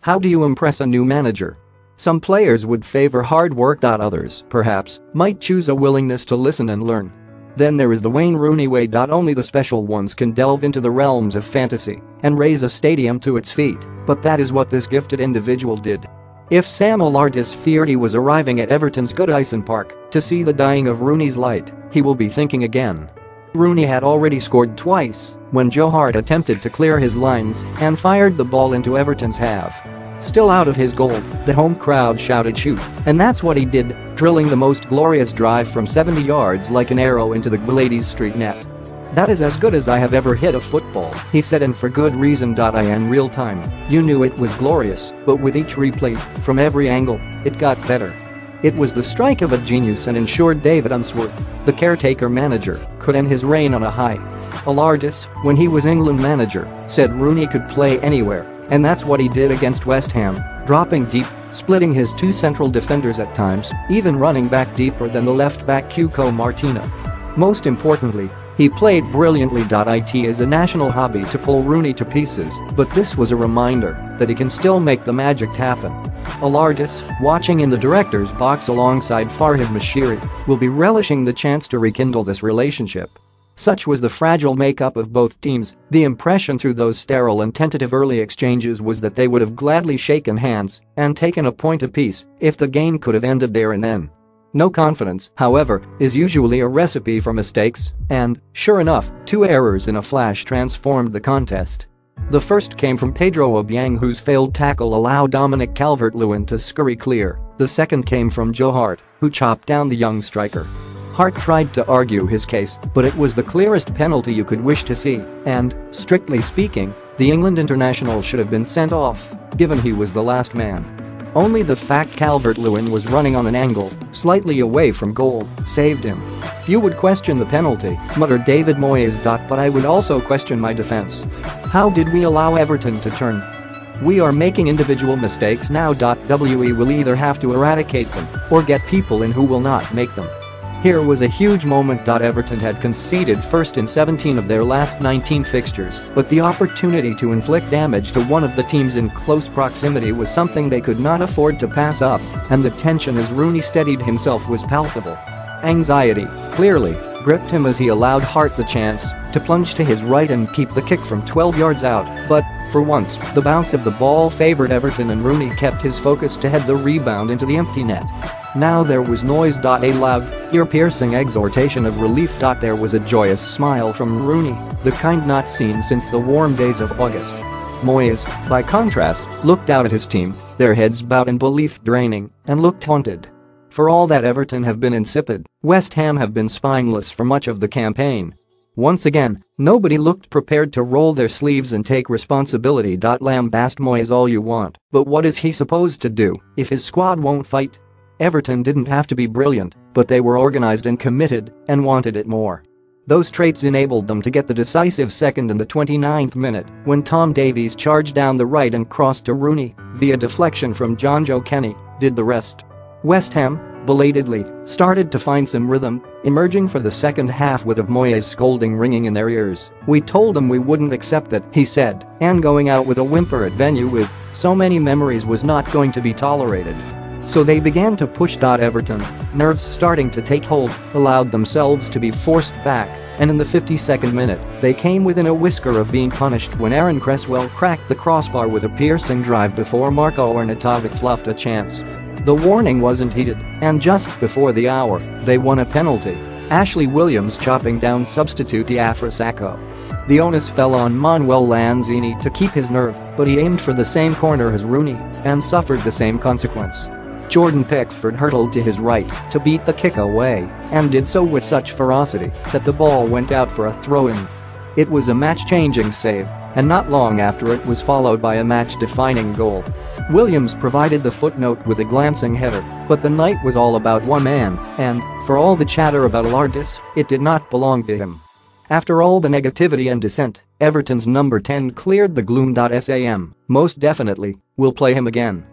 How do you impress a new manager? Some players would favor hard work. Others, perhaps, might choose a willingness to listen and learn. Then there is the Wayne Rooney way. Only the special ones can delve into the realms of fantasy and raise a stadium to its feet, but that is what this gifted individual did. If Sam Allardyce feared he was arriving at Everton's Goodison Park to see the dying of Rooney's light, he will be thinking again. Rooney had already scored twice when Joe Hart attempted to clear his lines and fired the ball into Everton's half. Still out of his goal, the home crowd shouted shoot, and that's what he did, drilling the most glorious drive from 70 yards like an arrow into the Gwladys Street net. "That is as good as I have ever hit a football," he said, and for good reason. In real time, you knew it was glorious, but with each replay, from every angle, it got better. It was the strike of a genius and ensured David Unsworth, the caretaker manager, could end his reign on a high. Allardyce, when he was England manager, said Rooney could play anywhere, and that's what he did against West Ham, dropping deep, splitting his two central defenders at times, even running back deeper than the left-back Cuco Martina. Most importantly, he played brilliantly.It as a national hobby to pull Rooney to pieces, but this was a reminder that he can still make the magic happen. Allardyce, watching in the director's box alongside Farhad Moshiri, will be relishing the chance to rekindle this relationship. Such was the fragile makeup of both teams, the impression through those sterile and tentative early exchanges was that they would have gladly shaken hands and taken a point apiece if the game could have ended there and then. No confidence, however, is usually a recipe for mistakes, and, sure enough, two errors in a flash transformed the contest. The first came from Pedro Obiang, whose failed tackle allowed Dominic Calvert-Lewin to scurry clear. The second came from Joe Hart, who chopped down the young striker. Hart tried to argue his case, but it was the clearest penalty you could wish to see, and, strictly speaking, the England international should have been sent off, given he was the last man. Only the fact Calvert-Lewin was running on an angle, slightly away from goal, saved him. "You would question the penalty," muttered David Moyes. But I would also question my defense. How did we allow Everton to turn? We are making individual mistakes now. We will either have to eradicate them or get people in who will not make them. Here was a huge moment. Everton had conceded first in 17 of their last 19 fixtures, but the opportunity to inflict damage to one of the teams in close proximity was something they could not afford to pass up, and the tension as Rooney steadied himself was palpable. Anxiety, clearly, gripped him as he allowed Hart the chance to plunge to his right and keep the kick from 12 yards out, but, for once, the bounce of the ball favored Everton and Rooney kept his focus to head the rebound into the empty net. Now there was noise. A loud, ear-piercing exhortation of relief. There was a joyous smile from Rooney, the kind not seen since the warm days of August. Moyes, by contrast, looked out at his team, their heads bowed in belief draining, and looked haunted. For all that Everton have been insipid, West Ham have been spineless for much of the campaign. Once again, nobody looked prepared to roll their sleeves and take responsibility. Lambast Moyes all you want, but what is he supposed to do if his squad won't fight? Everton didn't have to be brilliant, but they were organized and committed and wanted it more. Those traits enabled them to get the decisive second in the 29th minute when Tom Davies charged down the right and crossed to Rooney via deflection from John Joe Kenny did the rest. West Ham, belatedly, started to find some rhythm, emerging for the second half with Moyes' scolding ringing in their ears. "We told them we wouldn't accept it," he said, and going out with a whimper at venue with so many memories was not going to be tolerated. So they began to push. Everton, nerves starting to take hold, allowed themselves to be forced back, and in the 52nd minute, they came within a whisker of being punished when Aaron Cresswell cracked the crossbar with a piercing drive before Marko Arnautovic fluffed a chance. The warning wasn't heeded, and just before the hour, they won a penalty. Ashley Williams chopping down substitute Diafra Sakho. The onus fell on Manuel Lanzini to keep his nerve, but he aimed for the same corner as Rooney and suffered the same consequence. Jordan Pickford hurtled to his right to beat the kick away and did so with such ferocity that the ball went out for a throw-in. It was a match-changing save, and not long after it was followed by a match-defining goal. Williams provided the footnote with a glancing header, but the night was all about one man, and, for all the chatter about Allardyce, it did not belong to him. After all the negativity and dissent, Everton's number 10 cleared the gloom. Sam, most definitely, will play him again.